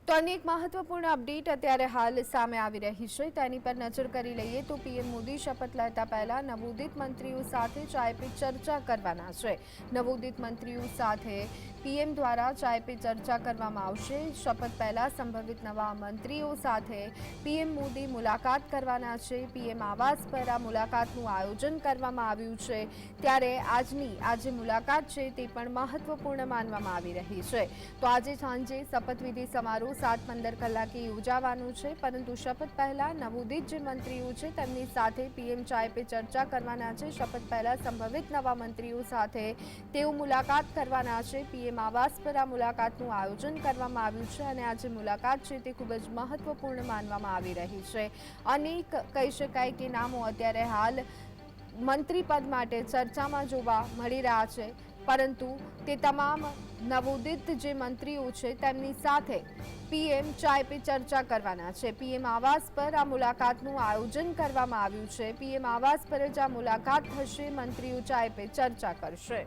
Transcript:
તો અનેક મહત્વપૂર્ણ અપડેટ અત્યારે હાલ સામે આવી રહી છે તેની પર નજર કરી લઈએ તો પીએમ મોદી શપથ લેતા પહેલા નવોદિત મંત્રીઓ સાથે ચાય પે ચર્ચા કરવાના છે। નવોદિત મંત્રીઓ સાથે પીએમ દ્વારા ચાય પે ચર્ચા કરવામાં આવશે। શપથ પહેલા સંભવિત નવા મંત્રીઓ સાથે પીએમ મોદી મુલાકાત કરવાના છે। પીએમ આવાસ પર આ મુલાકાતનું આયોજન કરવામાં આવ્યું છે। ત્યારે આજે મુલાકાત છે તે પણ મહત્વપૂર્ણ માનવામાં આવી રહી છે। તો આજે સાંજે શપથવિધિ સમારોહ 7:15 કલાકે યોજાવાનું છે, પરંતુ શપથ પહેલા નવોદિત જે મંત્રીઓ છે તેમની સાથે પીએમ ચાય પે ચર્ચા કરવાના છે। શપથ પહેલા સંભવિત નવા મંત્રીઓ સાથે તેઓ મુલાકાત કરવાના છે। પીએમ આવાસ પર આ મુલાકાતનું આયોજન કરવામાં આવ્યું છે અને આ જે મુલાકાત છે તે ખૂબ જ મહત્વપૂર્ણ માનવામાં આવી રહી છે। અનેક કહી શકાય કે નામો અત્યારે હાલ મંત્રી પદ માટે ચર્ચામાં જોવા મળી રહ્યા છે, પરંતુ તે તમામ નવોદિત જે મંત્રીઓ છે તેમની સાથે પીએમ ચાય પે ચર્ચા કરવાના છે। પીએમ આવાસ પર આ મુલાકાતનું આયોજન કરવામાં આવ્યું છે। પીએમ આવાસ પર જ આ મુલાકાત થશે, મંત્રીઓ ચાય પે ચર્ચા કરશે।